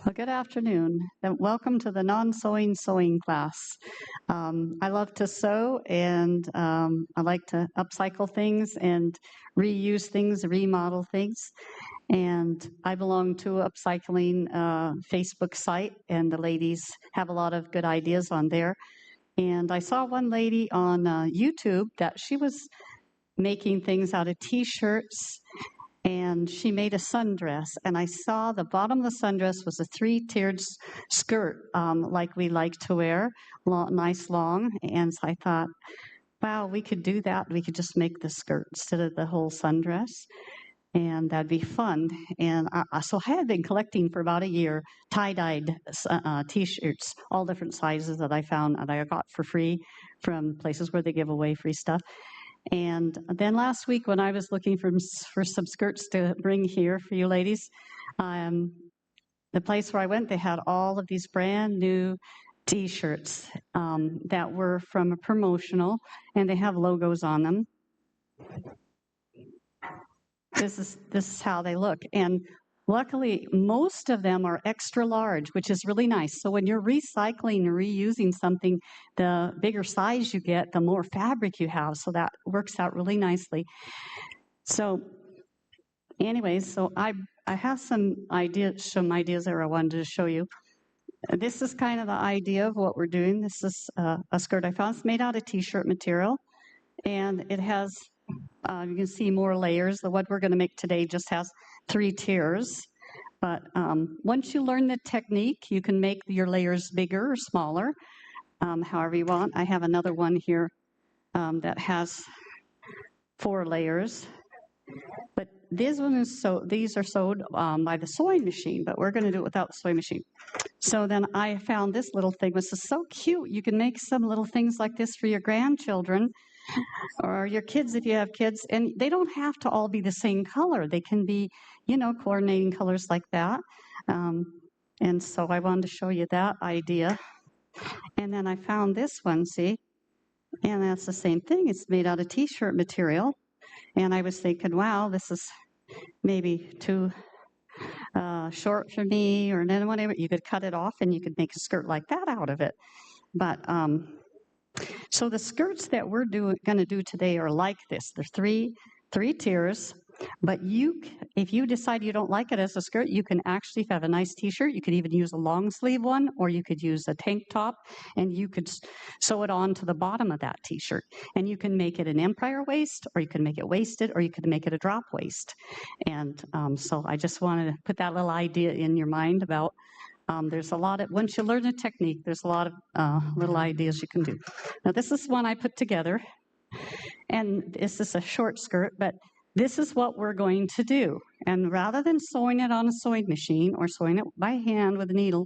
Well, good afternoon, and welcome to the non-sewing sewing class. I love to sew, and I like to upcycle things and reuse things, remodel things. And I belong to a upcycling Facebook site, and the ladies have a lot of good ideas on there. And I saw one lady on YouTube that she was making things out of t-shirts, and she made a sundress, and I saw the bottom of the sundress was a three-tiered skirt, like we like to wear, nice long, and so I thought, wow, we could do that. We could just make the skirt instead of the whole sundress, and that'd be fun. And so I had been collecting for about a year tie-dyed t-shirts, all different sizes that I found that I got for free from places where they give away free stuff. And then last week when I was looking for some skirts to bring here for you ladies, the place where I went, they had all of these brand new t-shirts that were from a promotional, and they have logos on them. This is how they look. And luckily, most of them are extra large, which is really nice. So when you're recycling or reusing something, the bigger size you get, the more fabric you have. So that works out really nicely. So anyways, so I have some ideas there I wanted to show you. This is kind of the idea of what we're doing. This is a skirt I found. It's made out of t-shirt material, and it has you can see more layers. The one we're going to make today just has 3 tiers. But once you learn the technique, you can make your layers bigger or smaller, however you want. I have another one here that has 4 layers. But these are sewed by the sewing machine, but we're going to do it without the sewing machine. So then I found this little thing, which is so cute. You can make some little things like this for your grandchildren or your kids if you have kids, and they don't have to all be the same color. They can be, coordinating colors like that. And so I wanted to show you that idea. And then I found this one, see? And that's the same thing. It's made out of t-shirt material. And I was thinking, wow, this is maybe too short for me, or then whatever. You could cut it off and you could make a skirt like that out of it. But so the skirts that we're going to do today are like this. They're three tiers, but if you decide you don't like it as a skirt, you can actually, if you have a nice t-shirt, you could even use a long sleeve one, or you could use a tank top, and you could sew it on to the bottom of that t-shirt. And you can make it an empire waist, or you can make it waisted, or you could make it a drop waist. And so I just wanted to put that little idea in your mind about there's a lot of, once you learn the technique, there's a lot of little ideas you can do. Now this is one I put together, and this is a short skirt, but this is what we're going to do. And rather than sewing it on a sewing machine or sewing it by hand with a needle,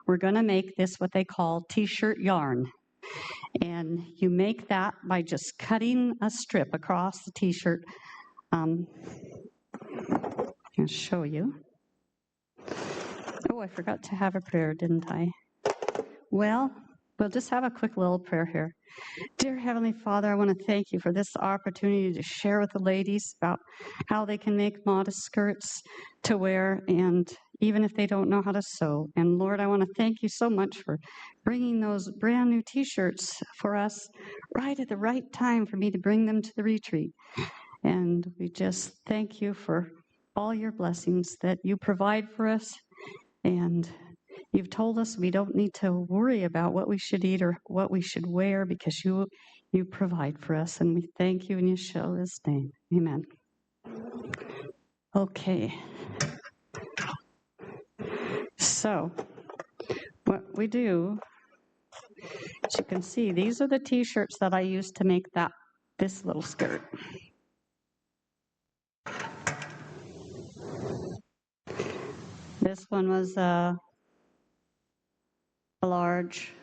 we're going to make this what they call t-shirt yarn. And you make that by just cutting a strip across the t-shirt. I'll show you. Oh, I forgot to have a prayer, didn't I? Well, we'll just have a quick little prayer here. Dear Heavenly Father, I want to thank you for this opportunity to share with the ladies about how they can make modest skirts to wear, and even if they don't know how to sew. And Lord, I want to thank you so much for bringing those brand new t-shirts for us right at the right time for me to bring them to the retreat. And we just thank you for all your blessings that you provide for us. And you've told us we don't need to worry about what we should eat or what we should wear, because you provide for us. And we thank you in Yeshua's name. Amen. Okay. So what we do, as you can see, these are the t-shirts that I used to make this little skirt. This one was a large.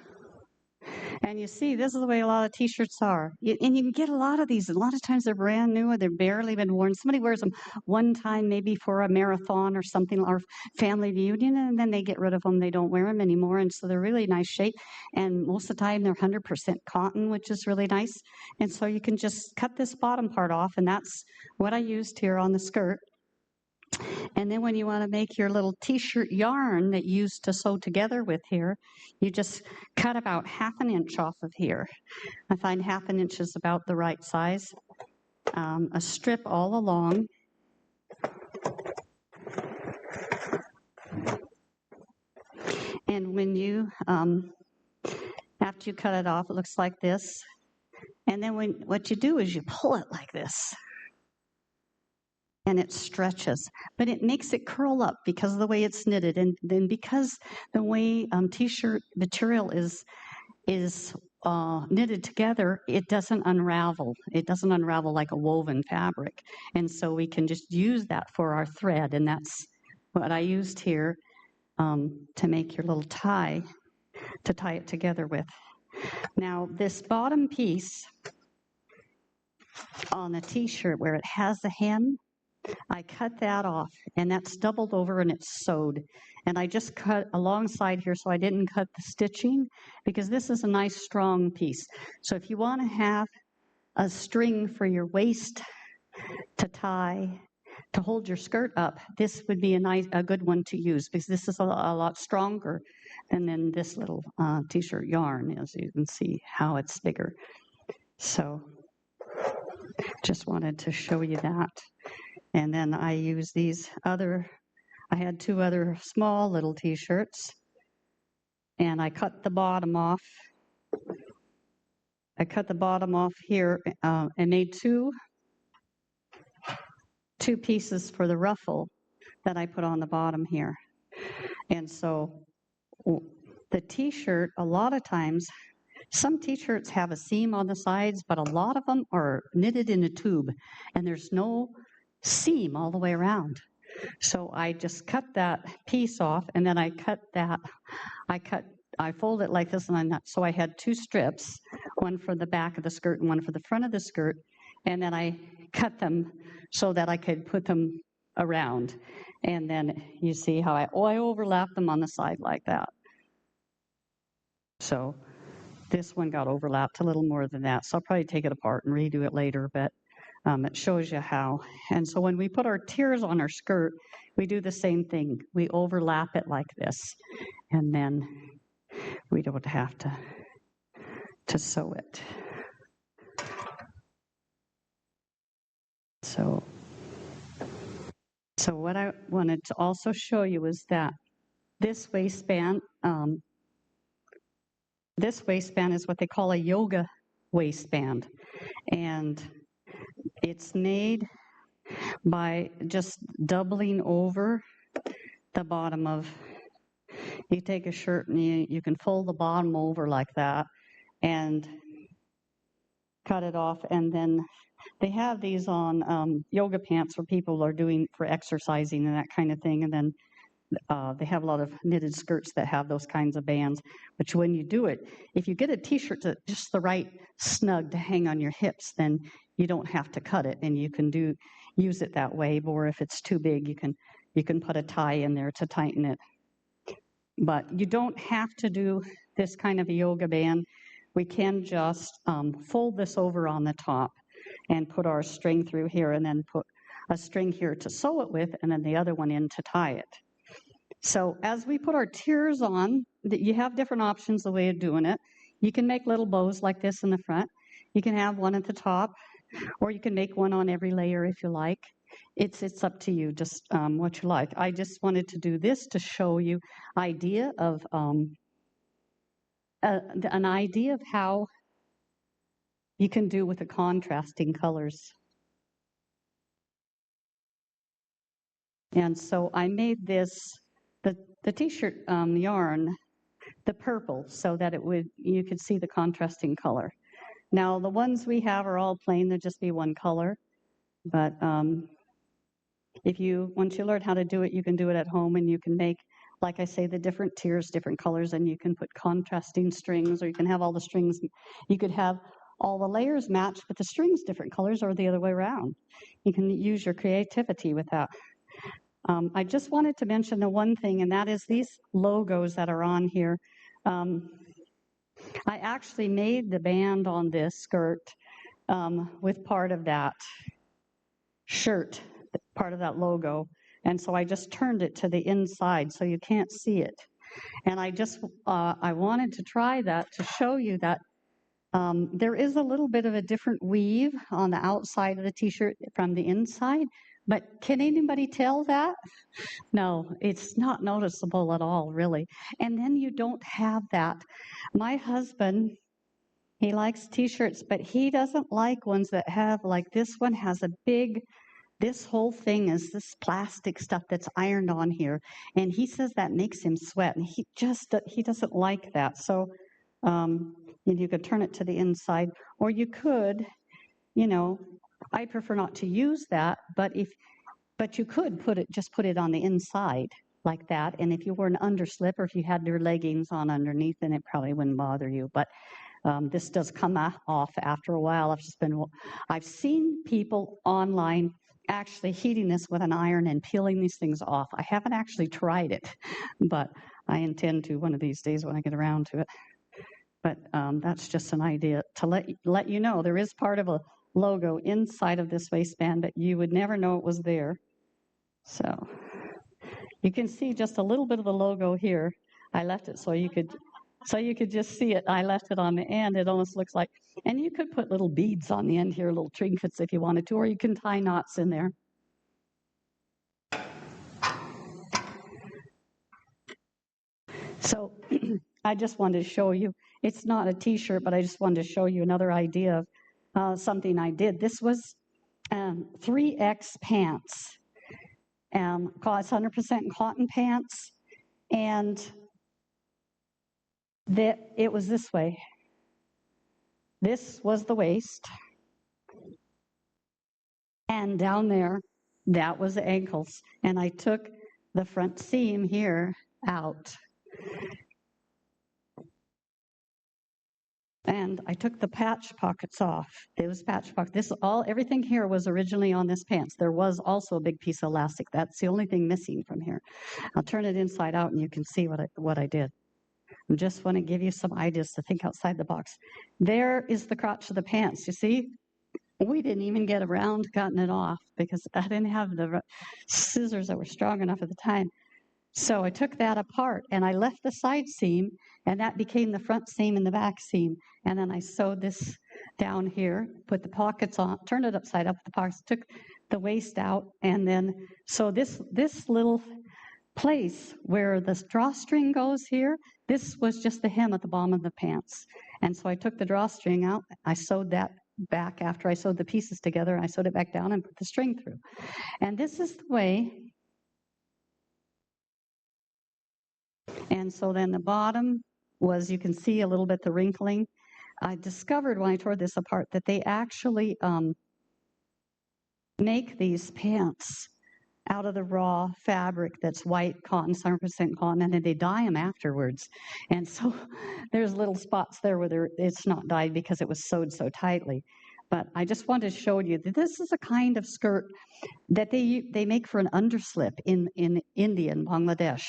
And you see, this is the way a lot of t-shirts are. And you can get a lot of these. A lot of times they're brand new or they've barely been worn. Somebody wears them one time, maybe for a marathon or something, or family reunion, and then they get rid of them. They don't wear them anymore. And so they're really nice shape. And most of the time they're 100% cotton, which is really nice. And so you can just cut this bottom part off. And that's what I used here on the skirt. And then when you want to make your little t-shirt yarn that you used to sew together with here, you just cut about 1/2 inch off of here. I find 1/2 inch is about the right size. A strip all along. And when you, after you cut it off, it looks like this. And then what you do is you pull it like this. And it stretches, but it makes it curl up because of the way it's knitted. And then because the way t-shirt material is knitted together, it doesn't unravel. It doesn't unravel like a woven fabric. And so we can just use that for our thread. And that's what I used here to make your little tie, to tie it together with. Now, this bottom piece on the t-shirt where it has the hem, I cut that off, and that's doubled over and it's sewed. And I just cut alongside here so I didn't cut the stitching, because this is a nice strong piece. So if you want to have a string for your waist to tie, to hold your skirt up, this would be a good one to use, because this is a lot stronger than this little t-shirt yarn. As you can see how it's bigger. So just wanted to show you that. And then I use these I had 2 other small little t-shirts, and I cut the bottom off. I cut the bottom off here and made two pieces for the ruffle that I put on the bottom here. And so the t-shirt, a lot of times, some t-shirts have a seam on the sides, but a lot of them are knitted in a tube, and there's no seam all the way around. So I just cut that piece off, and then I fold it like this, and so I had 2 strips, one for the back of the skirt and one for the front of the skirt, and then I cut them so that I could put them around. And then you see how I overlap them on the side like that. So this one got overlapped a little more than that, so I'll probably take it apart and redo it later, but it shows you how. And so when we put our tiers on our skirt, we do the same thing. We overlap it like this, and then we don't have to sew it. So what I wanted to also show you is that this waistband is what they call a yoga waistband, and it's made by just doubling over the bottom of, you take a shirt and you can fold the bottom over like that and cut it off, and then they have these on yoga pants for people are doing for exercising and that kind of thing, and then they have a lot of knitted skirts that have those kinds of bands. But when you do it, if you get a t-shirt that's just the right snug to hang on your hips, then you don't have to cut it, and you can use it that way. Or if it's too big, you can put a tie in there to tighten it. But you don't have to do this kind of a yoga band. We can just fold this over on the top and put our string through here, and then put a string here to sew it with, and then the other one in to tie it. So as we put our tiers on, you have different options the way of doing it. You can make little bows like this in the front. You can have one at the top, or you can make one on every layer if you like. It's up to you, just what you like. I just wanted to do this to show you idea of an idea of how you can do with the contrasting colors. And so I made this, the t-shirt yarn, the purple, so that you could see the contrasting color. Now the ones we have are all plain, they'll just be one color. But once you learn how to do it, you can do it at home, and you can make, like I say, the different tiers, different colors, and you can put contrasting strings, or you can have all the strings. You could have all the layers match, but the strings different colors, or the other way around. You can use your creativity with that. I just wanted to mention the one thing, and that is these logos that are on here. I actually made the band on this skirt with part of that shirt, part of that logo, And so I just turned it to the inside so you can't see it. And I wanted to try that to show you that there is a little bit of a different weave on the outside of the t-shirt from the inside, but can anybody tell that? No, it's not noticeable at all, really. And then you don't have that. My husband, he likes t-shirts, but he doesn't like ones that have, like this one has a big, this whole thing is this plastic stuff that's ironed on here. And he says that makes him sweat. And he doesn't like that. So you could turn it to the inside, or you could, I prefer not to use that, but you could just put it on the inside like that. And if you wore an underslip or if you had your leggings on underneath, then it probably wouldn't bother you. But this does come off after a while. I've seen people online actually heating this with an iron and peeling these things off. I haven't actually tried it, but I intend to one of these days when I get around to it. But that's just an idea to let you know there is part of a logo inside of this waistband, but you would never know it was there. So you can see just a little bit of the logo here. I left it so you could just see it. I left it on the end. It almost looks like, and you could put little beads on the end here, little trinkets if you wanted to, or you can tie knots in there. So I just wanted to show you, it's not a t-shirt, but I just wanted to show you another idea of something I did. This was 3X pants. It's 100% cotton pants, and it was this way. This was the waist, and down there, that was the ankles. And I took the front seam here out, and I took the patch pockets off. It was patch pockets. Everything here was originally on this pants. There was also a big piece of elastic. That's the only thing missing from here. I'll turn it inside out, and you can see what I did. I just want to give you some ideas to think outside the box. There is the crotch of the pants. You see, we didn't even get around to cutting it off because I didn't have the scissors that were strong enough at the time. So I took that apart and I left the side seam, and that became the front seam and the back seam. And then I sewed this down here, put the pockets on, turned it upside up with the pockets, took the waist out, and then so this little place where the drawstring goes here, this was just the hem at the bottom of the pants. And so I took the drawstring out, I sewed that back after I sewed the pieces together, and I sewed it back down and put the string through. And this is the way. And so then the bottom was, you can see a little bit the wrinkling. I discovered when I tore this apart that they actually make these pants out of the raw fabric that's white cotton, 100% cotton, and then they dye them afterwards. And so there's little spots there where it's not dyed because it was sewed so tightly. But I just wanted to show you that this is a kind of skirt that they make for an underslip in India and Bangladesh.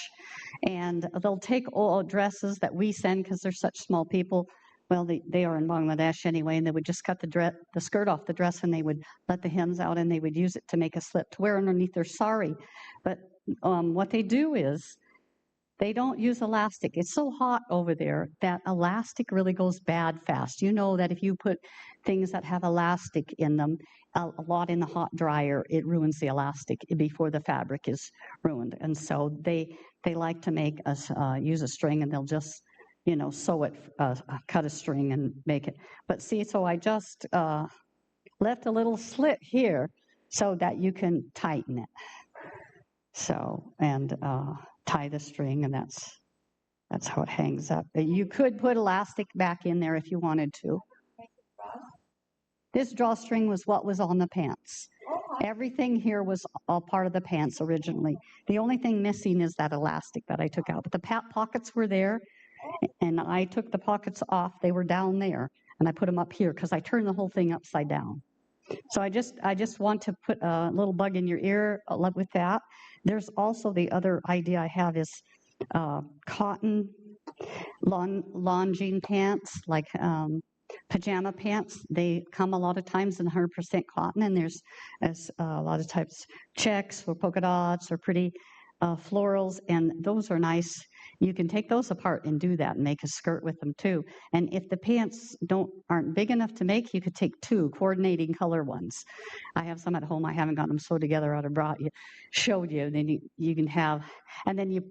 And they'll take all dresses that we send because they're such small people. Well, they are in Bangladesh anyway, and they would just cut the skirt off the dress, and they would let the hems out, and they would use it to make a slip to wear underneath their sari. But what they do is they don't use elastic. It's so hot over there that elastic really goes bad fast. You know that if you put things that have elastic in them a lot in the hot dryer, it ruins the elastic before the fabric is ruined. And so they like to make us use a string, and they'll just sew it, cut a string and make it. But see, so I just left a little slit here so that you can tighten it. So, and tie the string, and that's how it hangs up. You could put elastic back in there if you wanted to. This drawstring was what was on the pants. Everything here was all part of the pants originally. The only thing missing is that elastic that I took out. But the pockets were there, and I took the pockets off. They were down there, and I put them up here because I turned the whole thing upside down. So I just want to put a little bug in your ear with that. There's also the other idea I have is cotton longine pants, like pajama pants, they come a lot of times in 100% cotton, and there's a lot of types, checks or polka dots or pretty florals, and those are nice. You can take those apart and do that and make a skirt with them too. And if the pants aren't big enough to make, you could take 2 coordinating color ones. I have some at home. I haven't got them sewed together. I'd have brought you, showed you. Then you can have, and then you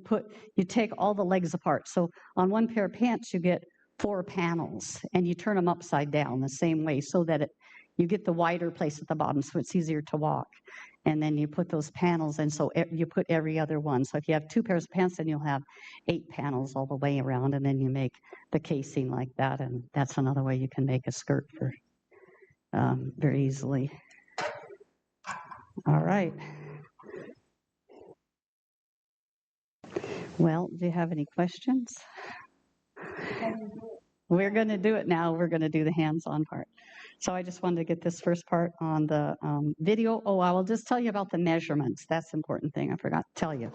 take all the legs apart. So on one pair of pants, you get 4 panels, and you turn them upside down the same way so that you get the wider place at the bottom so it's easier to walk. And then you put those panels in, so you put every other one. So if you have 2 pairs of pants, then you'll have 8 panels all the way around, and then you make the casing like that, and that's another way you can make a skirt for very easily. All right. Well, do you have any questions? We're going to do it now. We're going to do the hands-on part. So I just wanted to get this first part on the video. Oh, I will just tell you about the measurements. That's the important thing I forgot to tell you.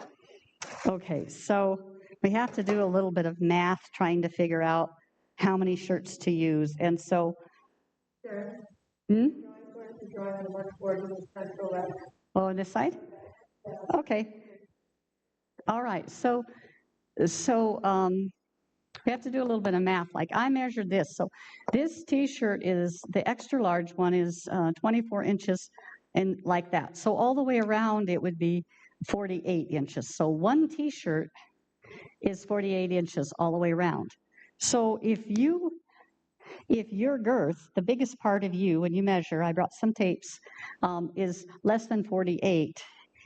Okay, so we have to do a little bit of math trying to figure out how many shirts to use. And so, Oh, on this side? Okay. All right. So we have to do a little bit of math. Like I measured this. So this T-shirt is, the extra large one is 24 inches and like that. So all the way around it would be 48 inches. So one T-shirt is 48 inches all the way around. So if your girth, the biggest part of you, when you measure, I brought some tapes, is less than 48,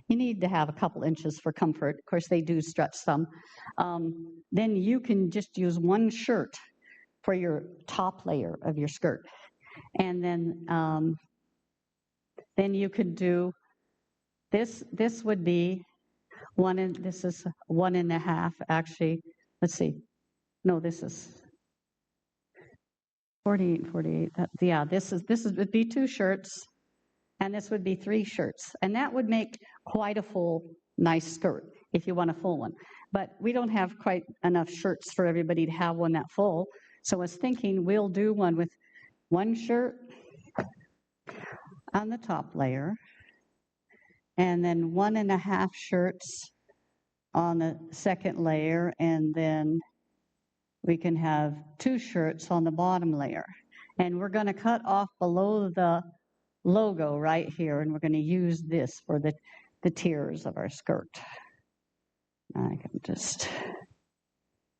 you need to have a couple inches for comfort. Of course, they do stretch some. Then you can just use one shirt for your top layer of your skirt. And then you could do this. This would be this is 1.5, actually. Let's see. No, this is 48. This would be 2 shirts. And this would be 3 shirts. And that would make quite a full, nice skirt if you want a full one. But we don't have quite enough shirts for everybody to have one that full. So I was thinking we'll do one with 1 shirt on the top layer, and then 1.5 shirts on the second layer, and then we can have 2 shirts on the bottom layer. And we're going to cut off below the logo right here, and we're going to use this for the tiers of our skirt. I can just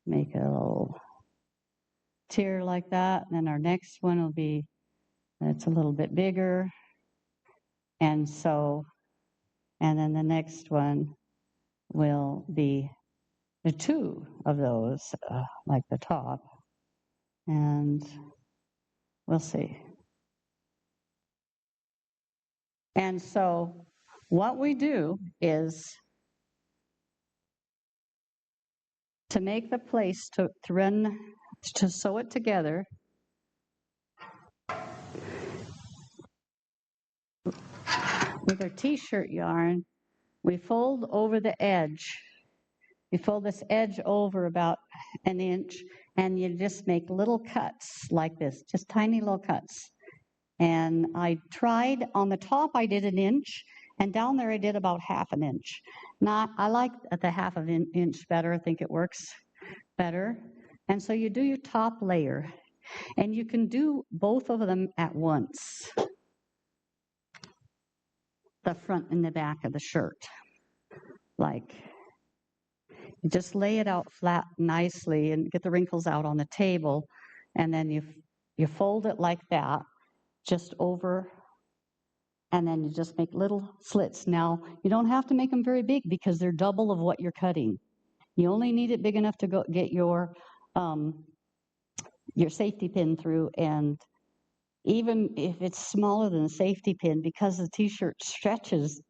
make a little tier like that, and then our next one will be, it's a little bit bigger, and then the next one will be the 2 of those, like the top, and we'll see. And so what we do is to make the place to sew it together, with our T-shirt yarn, we fold over the edge. You fold this edge over about 1 inch, and you just make little cuts like this, just tiny little cuts. And I tried, on the top I did 1 inch, and down there I did about 1/2 inch. I like the 1/2 inch better. I think it works better. And so you do your top layer, and you can do both of them at once, the front and the back of the shirt. Like, you just lay it out flat nicely and get the wrinkles out on the table, and then you fold it like that, just over, and then you just make little slits. Now, you don't have to make them very big because they're double of what you're cutting. You only need it big enough to go get your safety pin through, and even if it's smaller than the safety pin, because the T-shirt stretches,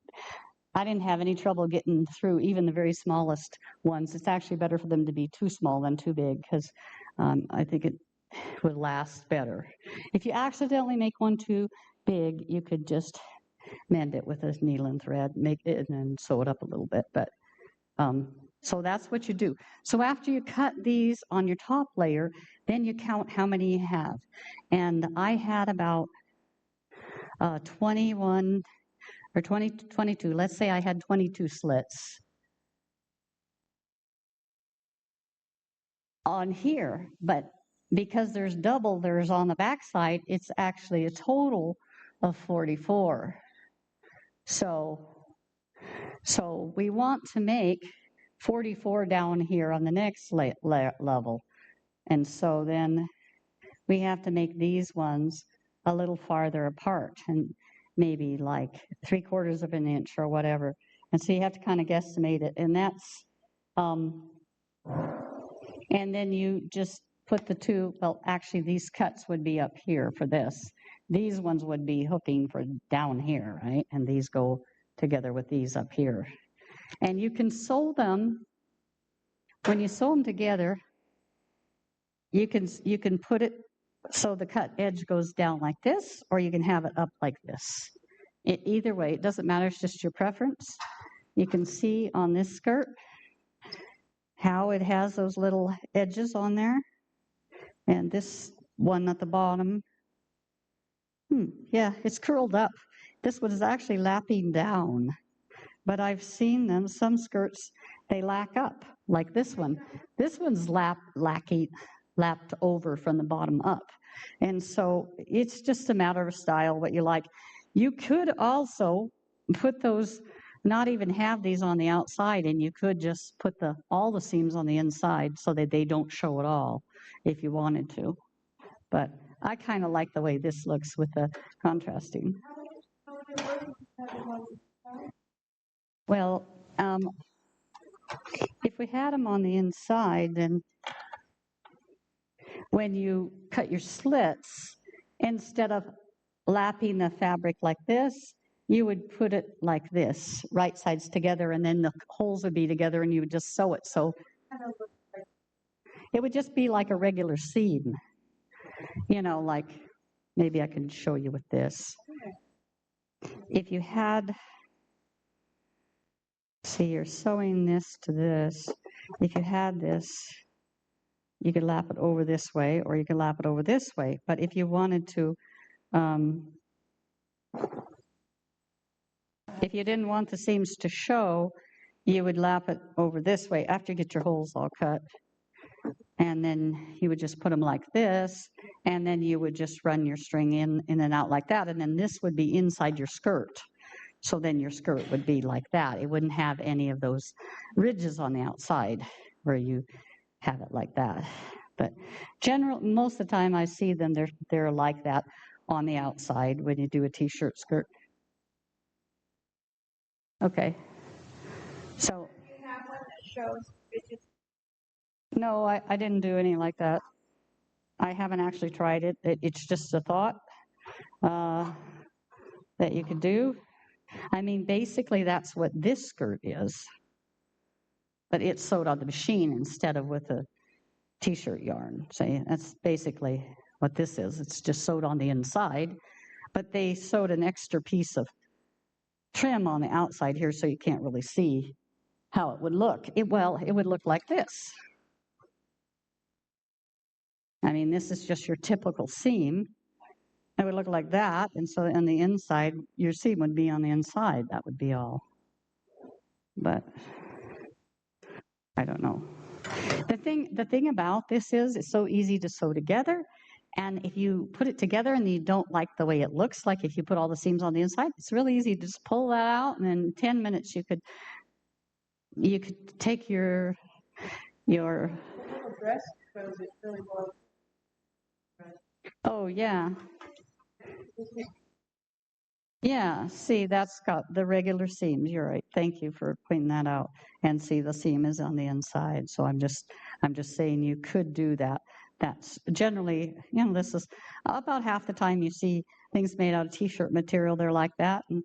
I didn't have any trouble getting through even the very smallest ones. It's actually better for them to be too small than too big, because I think it would last better. If you accidentally make one too big, you could just mend it with a needle and thread, make it, and then sew it up a little bit. But So that's what you do. So after you cut these on your top layer, then you count how many you have. And I had about 21 or 20, 22. Let's say I had 22 slits on here, but because there's double there's on the back side, it's actually a total of 44. So we want to make 44 down here on the next level. And so then we have to make these ones a little farther apart, and maybe like 3/4 of an inch or whatever. And so you have to kind of guesstimate it. And that's, and then you just put the two, well, actually these cuts would be up here for this. These ones would be hooking for down here, right? And these go together with these up here. And you can sew them, when you sew them together, you can put it so the cut edge goes down like this, or you can have it up like this. Either way, it doesn't matter, it's just your preference. You can see on this skirt how it has those little edges on there. And this one at the bottom, yeah, it's curled up. This one is actually lapping down. But I've seen them, some skirts, they lack up, like this one. This one's lapped over from the bottom up. And so it's just a matter of style, what you like. You could also put those, not even have these on the outside, and you could just put all the seams on the inside so that they don't show at all if you wanted to. But I kind of like the way this looks with the contrasting. Well, if we had them on the inside, then when you cut your slits, instead of lapping the fabric like this, you would put it like this, right sides together, and then the holes would be together, and you would just sew it. So it would just be like a regular seam, you know, like maybe I can show you with this. If you had, see, you're sewing this to this. If you had this, you could lap it over this way, or you could lap it over this way. But if you wanted to, if you didn't want the seams to show, you would lap it over this way after you get your holes all cut. And then you would just put them like this, and then you would just run your string in and out like that, and then this would be inside your skirt. So then your skirt would be like that. It wouldn't have any of those ridges on the outside where you have it like that. But most of the time I see them, they're like that on the outside when you do a t-shirt skirt. Okay. So. You have one that shows ridges? No, I didn't do any like that. I haven't actually tried it. It's just a thought that you could do. I mean, basically that's what this skirt is, but it's sewed on the machine instead of with a t-shirt yarn. So that's basically what this is. It's just sewed on the inside, but they sewed an extra piece of trim on the outside here so you can't really see how it would look. It would look like this. I mean, this is just your typical seam. It would look like that, and so on the inside, your seam would be on the inside. That would be all. But I don't know. The thing about this is it's so easy to sew together, and if you put it together and you don't like the way it looks, like if you put all the seams on the inside, it's really easy to just pull that out, and in 10 minutes you could take your dress. Oh yeah. Yeah, see, that's got the regular seams. You're right. Thank you for pointing that out. And see, the seam is on the inside. So I'm just saying you could do that. That's generally, this is about half the time you see things made out of t-shirt material, they're like that, and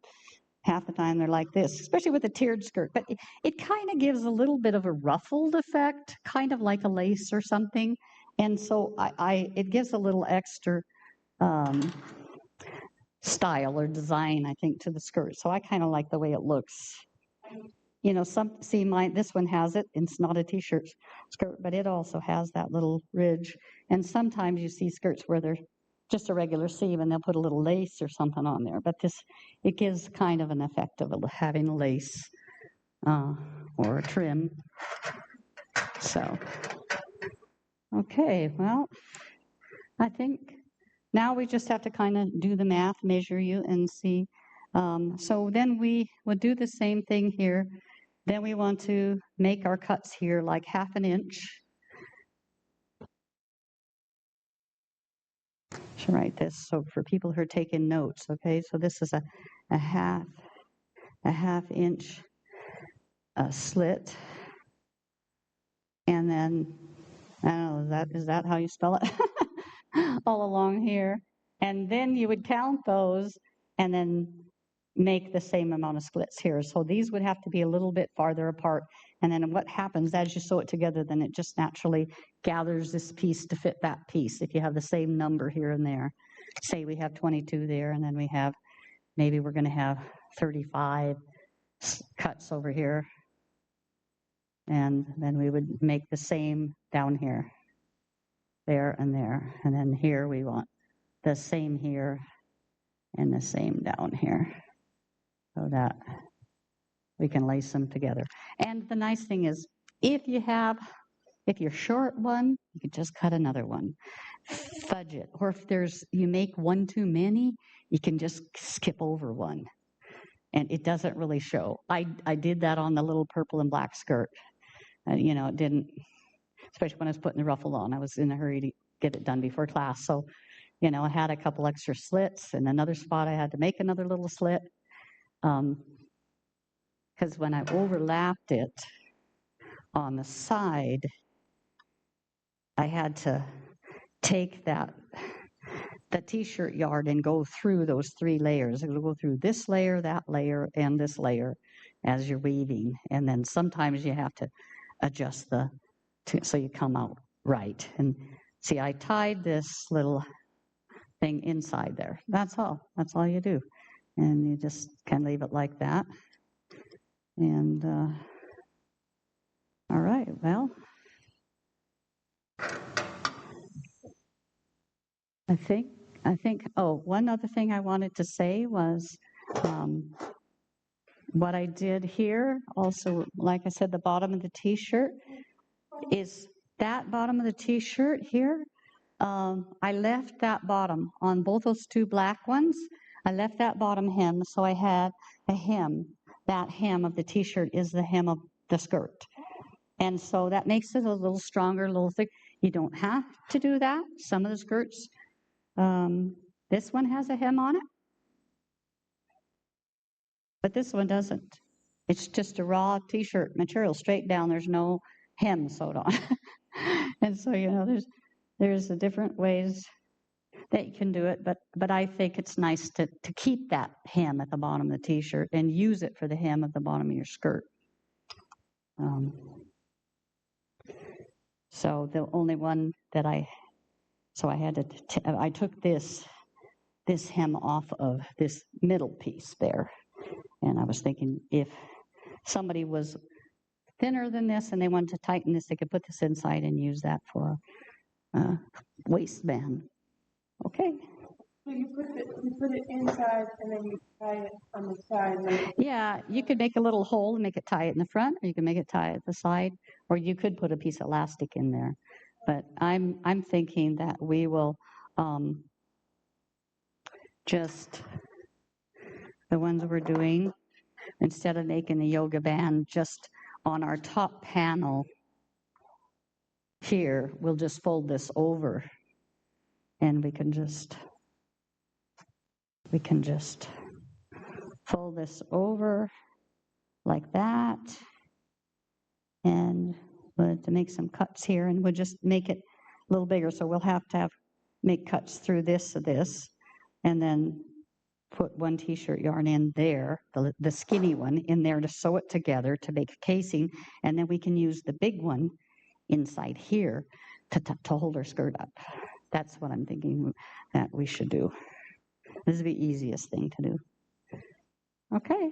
half the time they're like this, especially with a tiered skirt. But it kind of gives a little bit of a ruffled effect, kind of like a lace or something. And so it gives a little extra style or design, I think, to the skirt. So I kind of like the way it looks. you know, see mine, this one has it, it's not a t-shirt skirt, but it also has that little ridge. And sometimes you see skirts where they're just a regular seam and they'll put a little lace or something on there, but this, it gives kind of an effect of having lace or a trim. So, okay, well, I think now we just have to kind of do the math, measure you and see. So then we would do the same thing here. Then we want to make our cuts here like 1/2 inch. I should write this so for people who are taking notes, okay? So this is a half inch slit. And then, I don't know, is that how you spell it? All along here. And then you would count those and then make the same amount of splits here. So these would have to be a little bit farther apart. And then what happens as you sew it together, then it just naturally gathers this piece to fit that piece. If you have the same number here and there, say we have 22 there, and then we have, maybe we're going to have 35 cuts over here. And then we would make the same down here, there and there. And then here we want the same here and the same down here, so that we can lace them together. And the nice thing is, if you're short one, you can just cut another one, fudge it. Or if you make one too many, you can just skip over one. And it doesn't really show. I did that on the little purple and black skirt. You know, it didn't, especially when I was putting the ruffle on. I was in a hurry to get it done before class. So, you know, I had a couple extra slits, and another spot I had to make another little slit. Because when I overlapped it on the side, I had to take the t-shirt yard and go through those 3 layers. It'll go through this layer, that layer, and this layer as you're weaving. And then sometimes you have to adjust so you come out right. And see, I tied this little thing inside there. That's all you do. And you just can leave it like that. And all right, well, I think, oh, one other thing I wanted to say was what I did here, also, like I said, the bottom of the t-shirt is that bottom of the t-shirt here. I left that bottom on both those 2 black ones. I left that bottom hem, so I had a hem. That hem of the t-shirt is the hem of the skirt. And so that makes it a little stronger, a little thick. You don't have to do that. Some of the skirts, this one has a hem on it, but this one doesn't. It's just a raw t-shirt material, straight down. There's no hem sewed on. And so, you know, there's different ways that you can do it, but I think it's nice to keep that hem at the bottom of the t-shirt and use it for the hem at the bottom of your skirt. So the only one that I had to, I took this hem off of this middle piece there. And I was thinking if somebody was thinner than this and they wanted to tighten this, they could put this inside and use that for a waistband. Okay. So you put it inside and then you tie it on the side. Yeah, you could make a little hole and make it tie it in the front, or you can make it tie it at the side, or you could put a piece of elastic in there. But I'm thinking that we will just, the ones we're doing, instead of making the yoga band just on our top panel here, we'll just fold this over and we can just fold this over like that, and we'll have to make some cuts here, and we'll just make it a little bigger. So we'll have to make cuts through this, and then put one t-shirt yarn in there, the skinny one in there to sew it together to make a casing, and then we can use the big one inside here to hold our skirt up. That's what I'm thinking that we should do. This is the easiest thing to do. Okay.